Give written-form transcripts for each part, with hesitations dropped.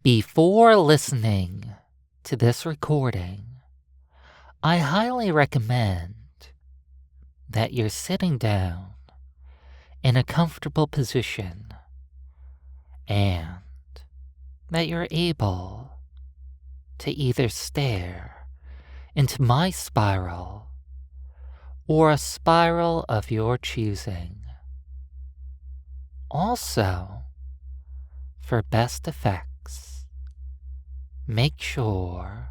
Before listening to this recording, I highly recommend that you're sitting down in a comfortable position and that you're able to either stare into my spiral or a spiral of your choosing. Also, for best effects, make sure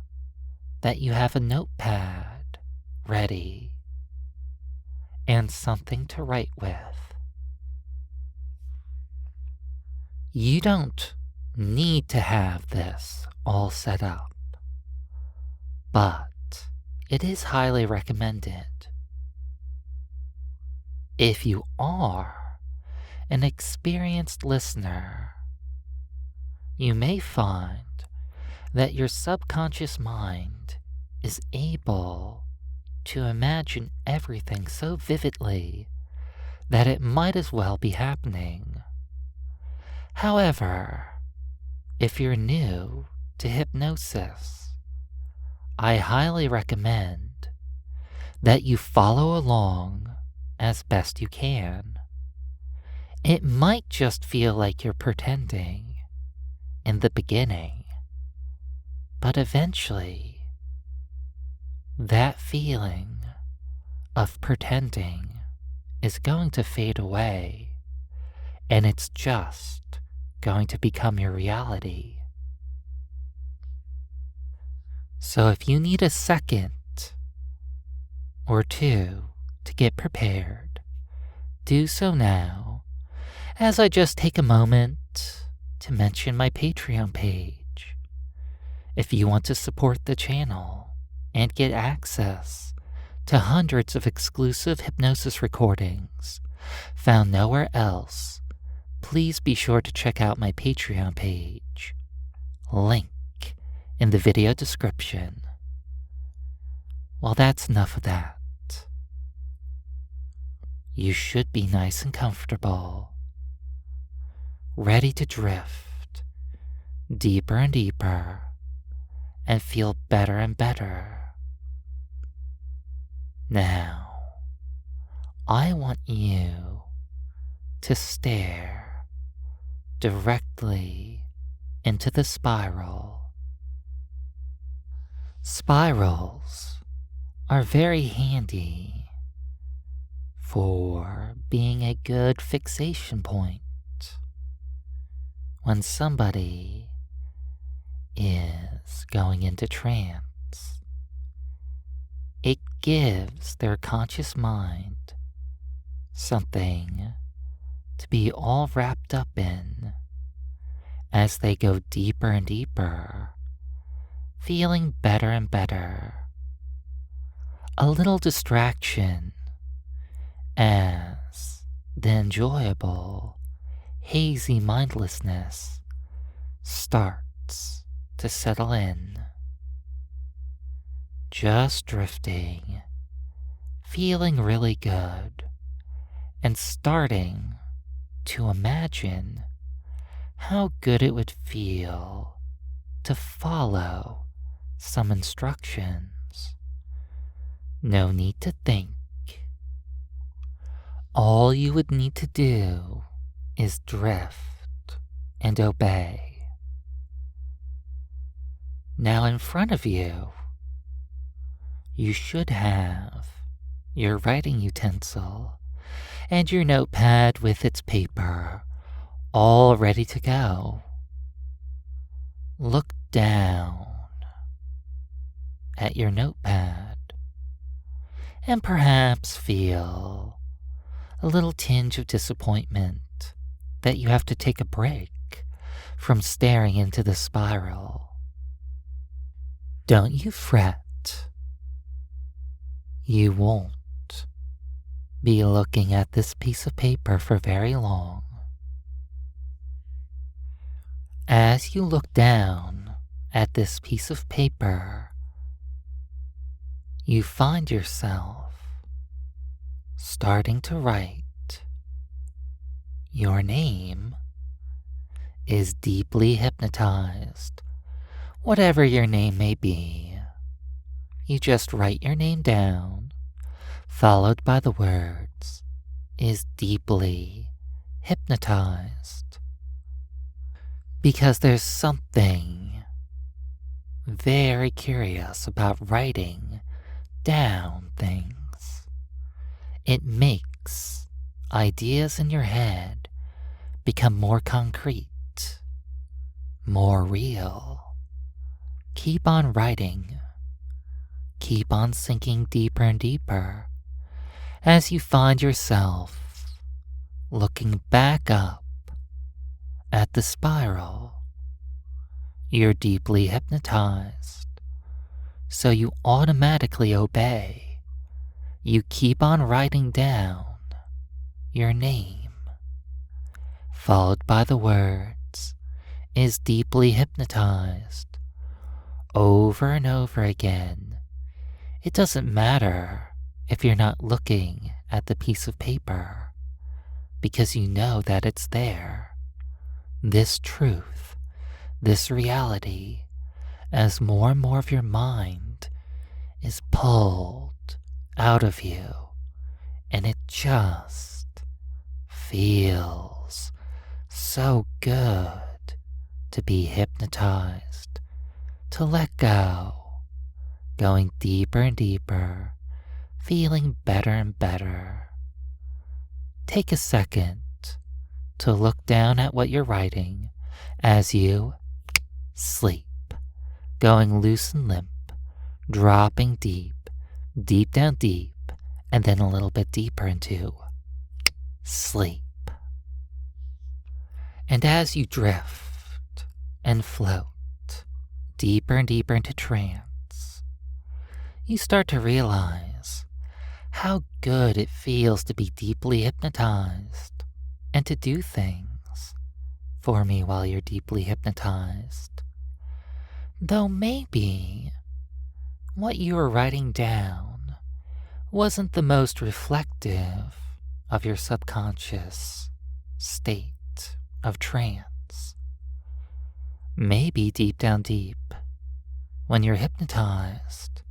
that you have a notepad ready and something to write with. You don't need to have this all set up, but it is highly recommended. If you are an experienced listener, you may find that your subconscious mind is able to imagine everything so vividly that it might as well be happening. However, if you're new to hypnosis, I highly recommend that you follow along as best you can. It might just feel like you're pretending in the beginning, but eventually, that feeling of pretending is going to fade away, and it's just going to become your reality. So if you need a second or two to get prepared, do so now, as I just take a moment to mention my Patreon page. If you want to support the channel and get access to hundreds of exclusive hypnosis recordings found nowhere else, please be sure to check out my Patreon page. Link in the video description. Well, that's enough of that. You should be nice and comfortable, ready to drift deeper and deeper and feel better and better. Now, I want you to stare directly into the spiral. Spirals are very handy for being a good fixation point when somebody is going into trance. It gives their conscious mind something to be all wrapped up in as they go deeper and deeper, feeling better and better. A little distraction as the enjoyable, hazy mindlessness starts to settle in. Just drifting, feeling really good, and starting to imagine how good it would feel to follow some instructions. No need to think. All you would need to do is drift and obey. Now in front of you, you should have your writing utensil and your notepad with its paper all ready to go. Look down at your notepad and perhaps feel a little tinge of disappointment that you have to take a break from staring into the spiral. Don't you fret. You won't be looking at this piece of paper for very long. As you look down at this piece of paper, you find yourself starting to write your name is deeply hypnotized. Whatever your name may be, you just write your name down, followed by the words, is deeply hypnotized. Because there's something very curious about writing down things. It makes ideas in your head become more concrete, more real. Keep on writing. Keep on sinking deeper and deeper as you find yourself looking back up at the spiral. You're deeply hypnotized, so you automatically obey. You keep on writing down your name, followed by the words, is deeply hypnotized, over and over again. It doesn't matter if you're not looking at the piece of paper, because you know that it's there. This truth, this reality, as more and more of your mind is pulled out of you, and it just feels so good to be hypnotized, to let go, going deeper and deeper, feeling better and better. Take a second to look down at what you're writing as you sleep, going loose and limp, dropping deep, deep down deep, and then a little bit deeper into sleep. And as you drift and float deeper and deeper into trance, you start to realize how good it feels to be deeply hypnotized and to do things for me while you're deeply hypnotized. Though maybe what you were writing down wasn't the most reflective of your subconscious state of trance. Maybe deep down deep, when you're hypnotized,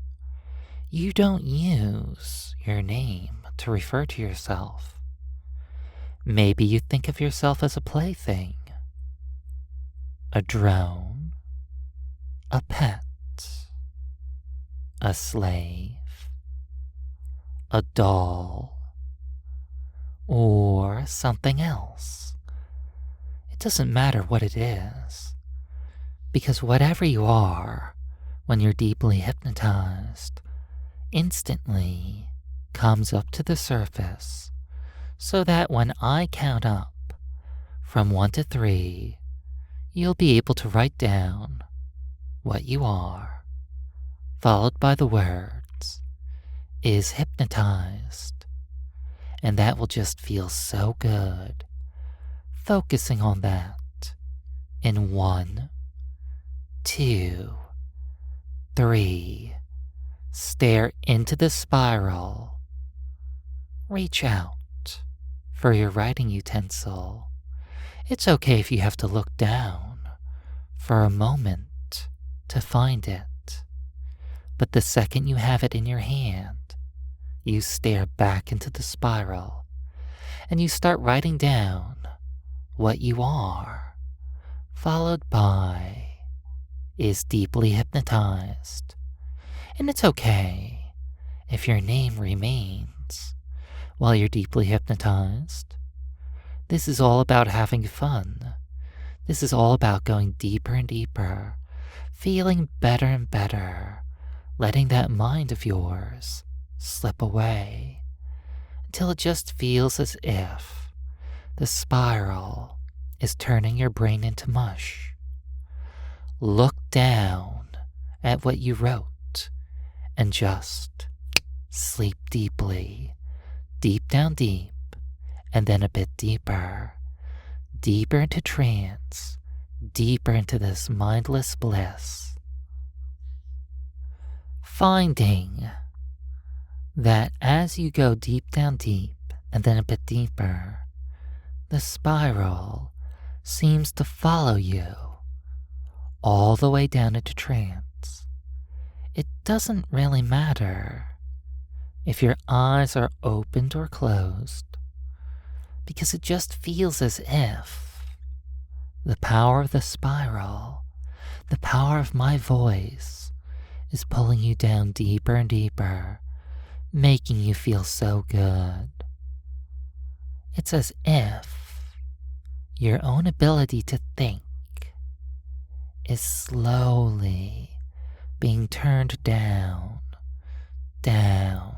you don't use your name to refer to yourself. Maybe you think of yourself as a plaything, a drone, a pet, a slave, a doll, or something else. It doesn't matter what it is, because whatever you are when you're deeply hypnotized instantly comes up to the surface, so that when I count up from 1 to 3, you'll be able to write down what you are, followed by the words, is hypnotized. And that will just feel so good, focusing on that in 1, 2, 3. Stare into the spiral. Reach out for your writing utensil. It's okay if you have to look down for a moment to find it. But the second you have it in your hand, you stare back into the spiral and you start writing down what you are, followed by is deeply hypnotized. And it's okay if your name remains while you're deeply hypnotized. This is all about having fun. This is all about going deeper and deeper, feeling better and better, letting that mind of yours slip away until it just feels as if the spiral is turning your brain into mush. Look down at what you wrote and just sleep deeply, deep down deep, and then a bit deeper, deeper into trance, deeper into this mindless bliss. Finding that as you go deep down deep and then a bit deeper, the spiral seems to follow you all the way down into trance. It doesn't really matter if your eyes are opened or closed, because it just feels as if the power of the spiral, the power of my voice, is pulling you down deeper and deeper, making you feel so good. It's as if your own ability to think is slowly being turned down, down,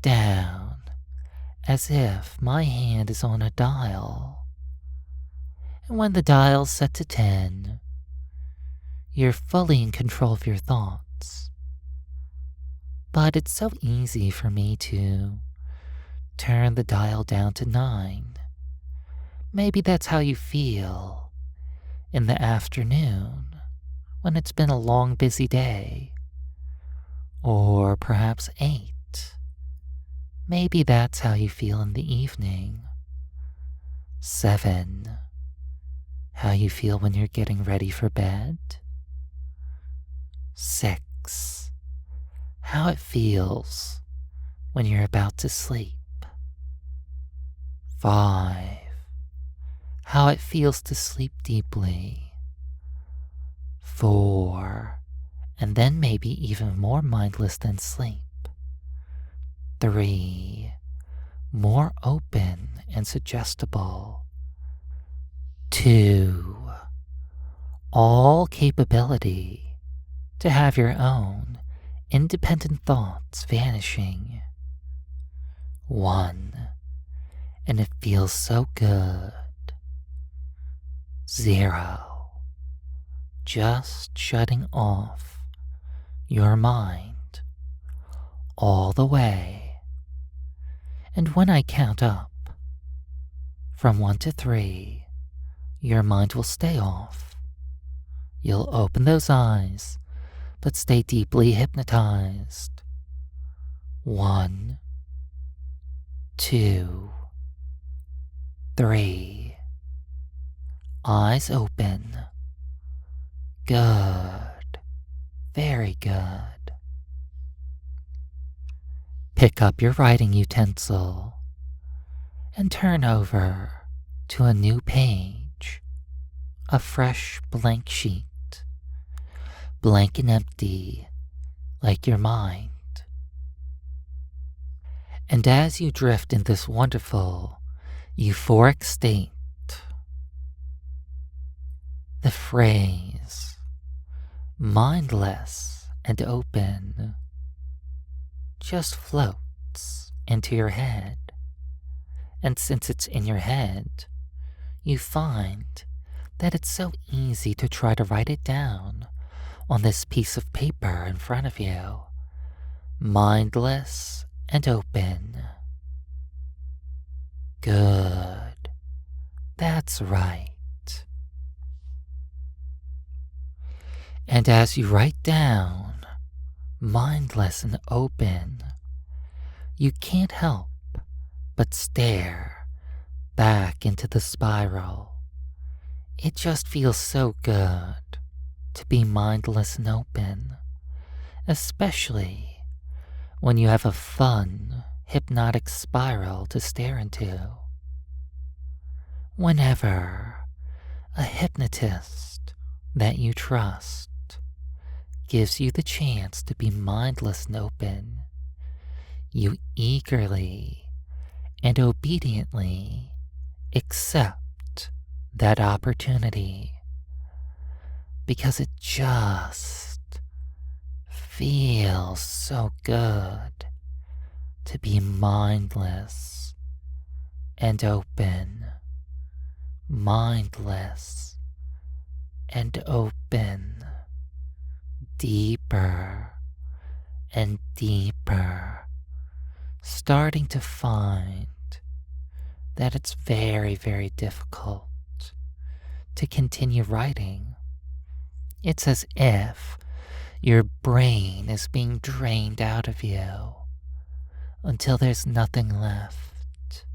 down, as if my hand is on a dial. And when the dial's set to 10, you're fully in control of your thoughts. But it's so easy for me to turn the dial down to 9. Maybe that's how you feel in the afternoon when it's been a long, busy day. Or perhaps 8. Maybe that's how you feel in the evening. 7. How you feel when you're getting ready for bed. 6. How it feels when you're about to sleep. 5. How it feels to sleep deeply. 4. And then maybe even more mindless than sleep. 3. More open and suggestible. 2. All capability to have your own independent thoughts vanishing. 1. And it feels so good. 0. Just shutting off your mind all the way. And when I count up from 1 to 3, your mind will stay off. You'll open those eyes, but stay deeply hypnotized. 1, 2, 3. Eyes open. Good. Very good. Pick up your writing utensil and turn over to a new page, a fresh blank sheet, blank and empty like your mind. And as you drift in this wonderful, euphoric state, the phrase, mindless and open, just floats into your head. And since it's in your head, you find that it's so easy to try to write it down on this piece of paper in front of you. Mindless and open. Good. That's right. And as you write down, mindless and open, you can't help but stare back into the spiral. It just feels so good to be mindless and open, especially when you have a fun, hypnotic spiral to stare into. Whenever a hypnotist that you trust gives you the chance to be mindless and open, you eagerly and obediently accept that opportunity because it just feels so good to be mindless and open, mindless and open, deeper and deeper, starting to find that it's very, very difficult to continue writing. It's as if your brain is being drained out of you until there's nothing left.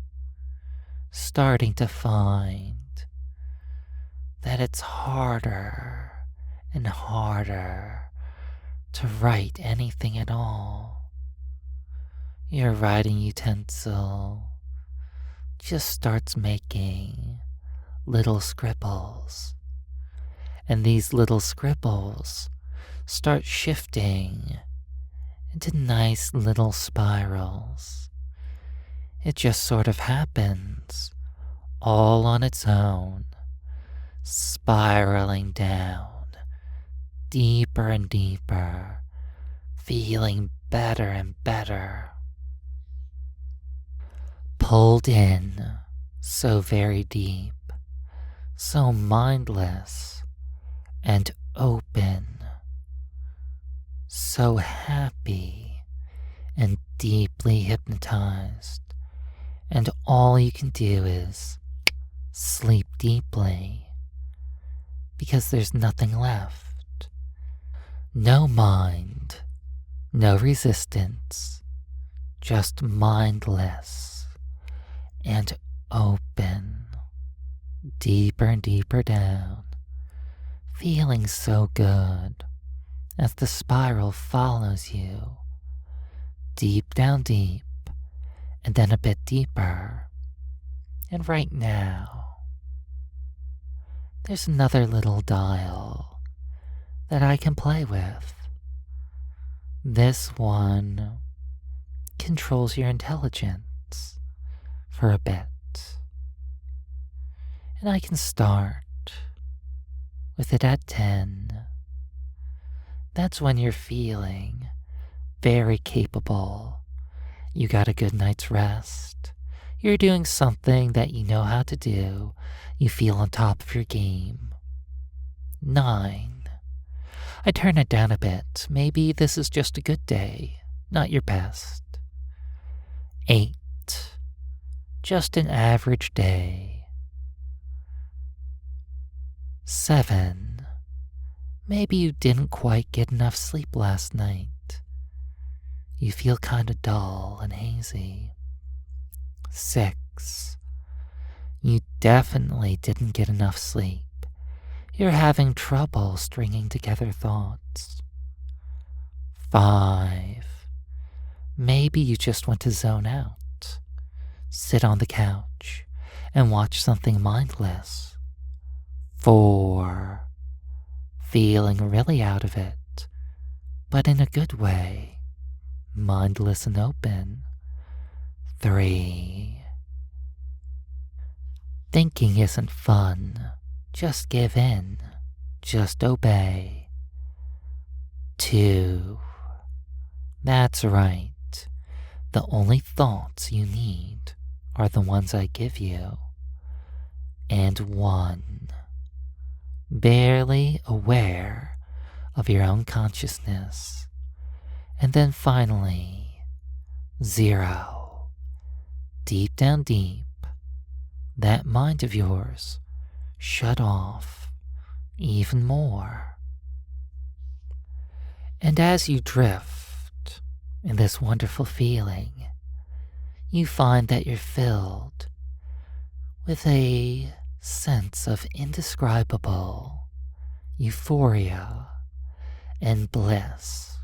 Starting to find that it's harder and harder to write anything at all. Your writing utensil just starts making little scribbles, and these little scribbles start shifting into nice little spirals. It just sort of happens all on its own, spiraling down deeper and deeper, feeling better and better. Pulled in so very deep, so mindless and open, so happy and deeply hypnotized, and all you can do is sleep deeply because there's nothing left. No mind, no resistance, just mindless and open, deeper and deeper down, feeling so good as the spiral follows you deep down deep, and then a bit deeper. And right now, there's another little dial that I can play with. This one controls your intelligence for a bit. And I can start with it at 10. That's when you're feeling very capable. You got a good night's rest. You're doing something that you know how to do. You feel on top of your game. 9. I turn it down a bit. Maybe this is just a good day, not your best. 8. Just an average day. 7. Maybe you didn't quite get enough sleep last night. You feel kind of dull and hazy. 6. You definitely didn't get enough sleep. You're having trouble stringing together thoughts. 5. Maybe you just want to zone out. Sit on the couch and watch something mindless. 4. Feeling really out of it, but in a good way. Mindless and open. 3. Thinking isn't fun. Just give in. Just obey. 2. That's right. The only thoughts you need are the ones I give you. And 1. Barely aware of your own consciousness. And then finally, 0. Deep down deep, that mind of yours shut off even more. And as you drift in this wonderful feeling, you find that you're filled with a sense of indescribable euphoria and bliss.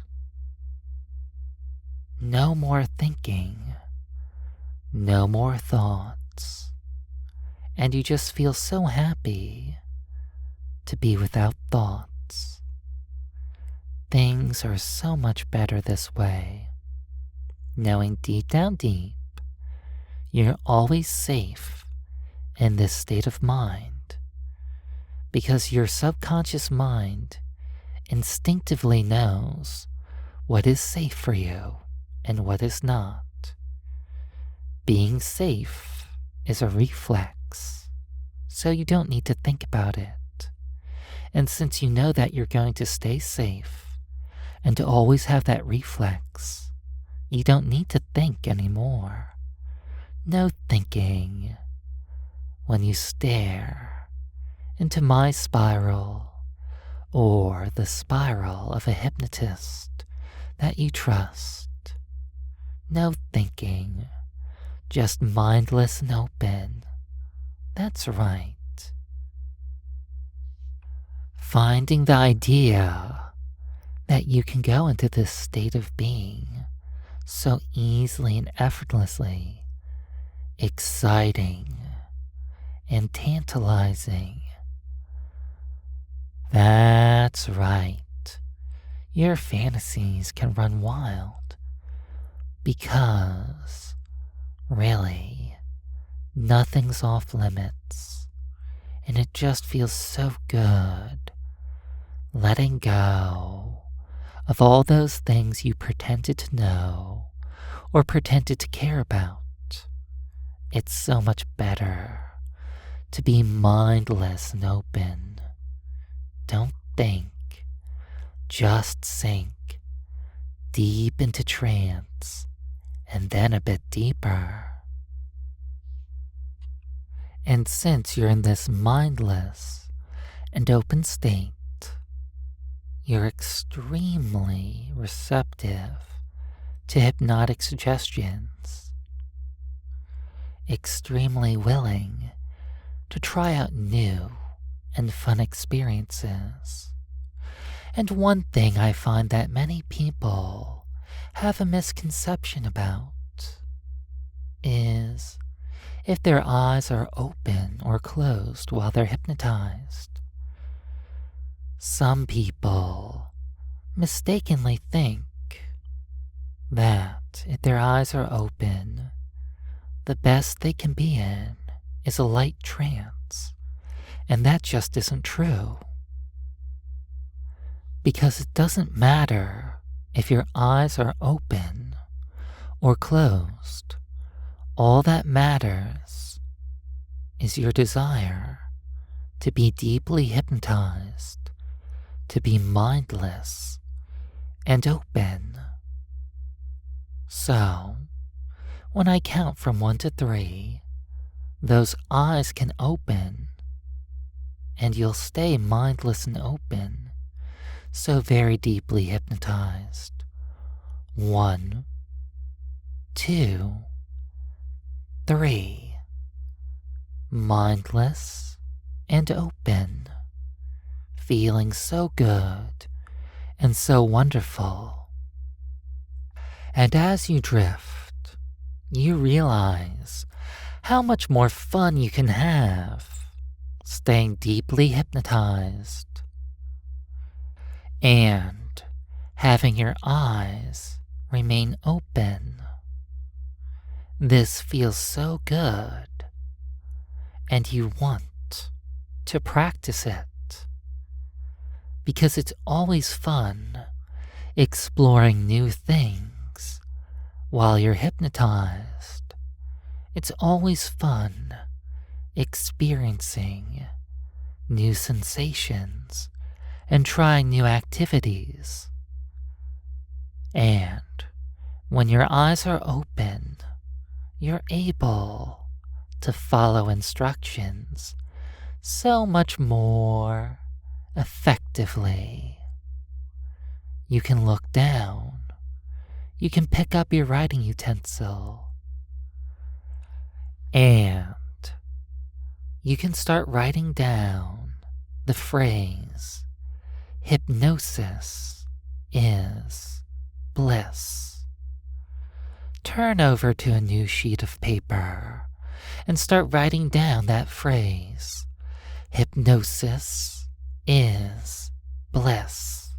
No more thinking, no more thoughts, and you just feel so happy to be without thoughts. Things are so much better this way, knowing deep down deep, you're always safe in this state of mind, because your subconscious mind instinctively knows what is safe for you and what is not. Being safe is a reflex, so you don't need to think about it. And since you know that you're going to stay safe and to always have that reflex, you don't need to think anymore. No thinking when you stare into my spiral or the spiral of a hypnotist that you trust. No thinking, just mindless and open. That's right. finding the idea that you can go into this state of being so easily and effortlessly, exciting and tantalizing. That's right. Your fantasies can run wild because, really, nothing's off limits, and it just feels so good letting go of all those things you pretended to know or pretended to care about. It's so much better to be mindless and open. Don't think. Just sink deep into trance and then a bit deeper. And since you're in this mindless and open state, you're extremely receptive to hypnotic suggestions, extremely willing to try out new and fun experiences. And one thing I find that many people have a misconception about is if their eyes are open or closed while they're hypnotized. Some people mistakenly think that if their eyes are open, the best they can be in is a light trance, and that just isn't true. Because it doesn't matter if your eyes are open or closed. All that matters is your desire to be deeply hypnotized, to be mindless and open. So, when I count from 1 to 3, those eyes can open, and you'll stay mindless and open, so very deeply hypnotized. 1, 2, 3. Mindless and open, feeling so good and so wonderful. And as you drift, you realize how much more fun you can have staying deeply hypnotized and having your eyes remain open. This feels so good, and you want to practice it because it's always fun exploring new things while you're hypnotized. It's always fun experiencing new sensations and trying new activities. And when your eyes are open, you're able to follow instructions so much more effectively. You can look down. You can pick up your writing utensil. And you can start writing down the phrase, hypnosis is bliss. Turn over to a new sheet of paper and start writing down that phrase, hypnosis is bliss.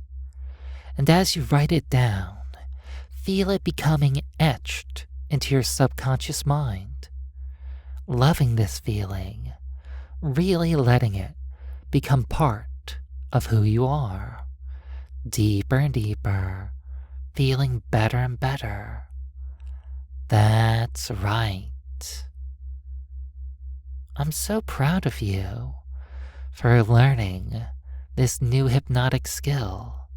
And as you write it down, feel it becoming etched into your subconscious mind. Loving this feeling, really letting it become part of who you are. Deeper and deeper, feeling better and better. That's right. I'm so proud of you for learning this new hypnotic skill,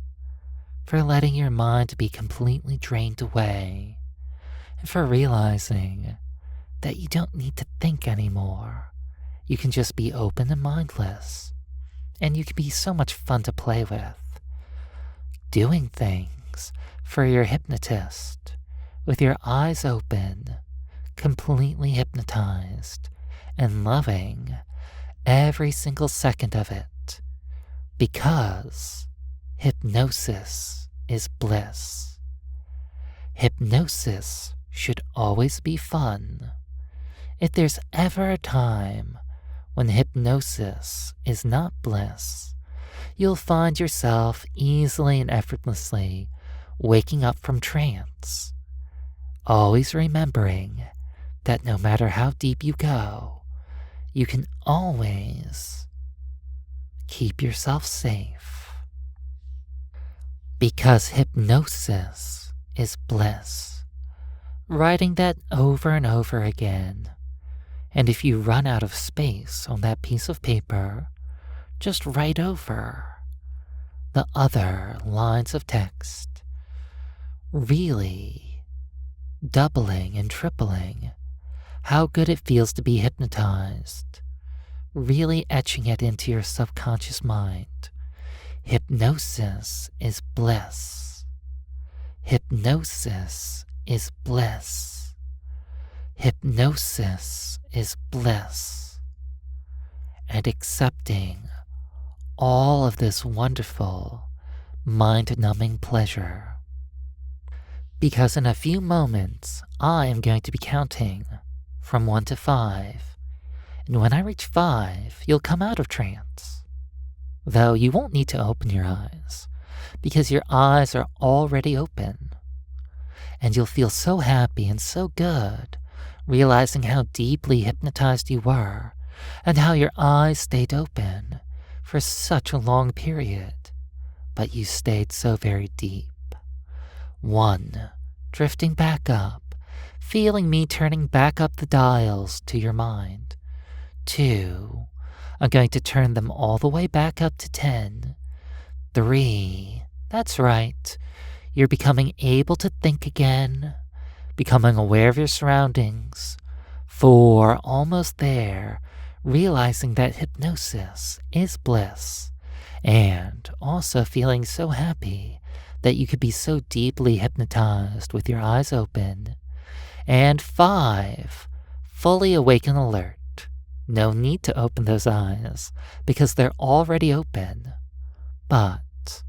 for letting your mind be completely drained away, and for realizing that you don't need to think anymore. You can just be open and mindless, and you can be so much fun to play with, doing things for your hypnotist with your eyes open, completely hypnotized, and loving every single second of it Because hypnosis is bliss. Hypnosis should always be fun. If there's ever a time when hypnosis is not bliss, you'll find yourself easily and effortlessly waking up from trance, always remembering that no matter how deep you go, you can always keep yourself safe. Because hypnosis is bliss. Writing that over and over again. And if you run out of space on that piece of paper, just write over the other lines of text, really doubling and tripling how good it feels to be hypnotized, really etching it into your subconscious mind. Hypnosis is bliss. Hypnosis is bliss. Hypnosis is bliss. And accepting all of this wonderful, mind-numbing pleasure. Because in a few moments, I am going to be counting from 1 to 5. And when I reach 5, you'll come out of trance. Though you won't need to open your eyes, because your eyes are already open. And you'll feel so happy and so good, realizing how deeply hypnotized you were, and how your eyes stayed open for such a long period, but you stayed so very deep. 1, drifting back up, feeling me turning back up the dials to your mind. 2, I'm going to turn them all the way back up to 10. 3, that's right, you're becoming able to think again, becoming aware of your surroundings. 4, almost there, realizing that hypnosis is bliss, and also feeling so happy that you could be so deeply hypnotized with your eyes open. And 5, fully awake and alert. No need to open those eyes, because they're already open. But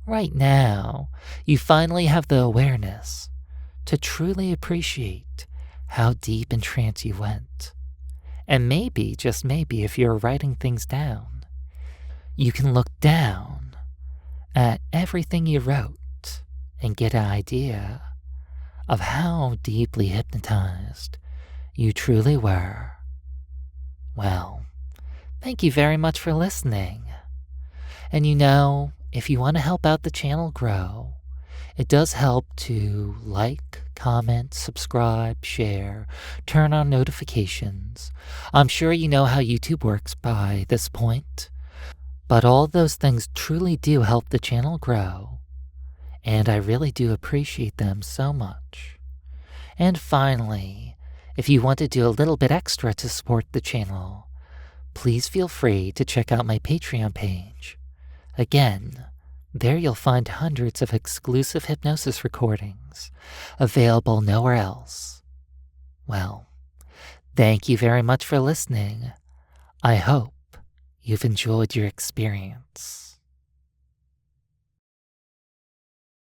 right now, you finally have the awareness to truly appreciate how deep in trance you went. And maybe, just maybe, if you're writing things down, you can look down at everything you wrote and get an idea of how deeply hypnotized you truly were. Well, thank you very much for listening. And if you want to help out the channel grow, it does help to like, comment, subscribe, share, turn on notifications. I'm sure you know how YouTube works by this point, but all those things truly do help the channel grow, and I really do appreciate them so much. And finally, if you want to do a little bit extra to support the channel, please feel free to check out my Patreon page. Again, there you'll find hundreds of exclusive hypnosis recordings available nowhere else. Well, thank you very much for listening. I hope you've enjoyed your experience.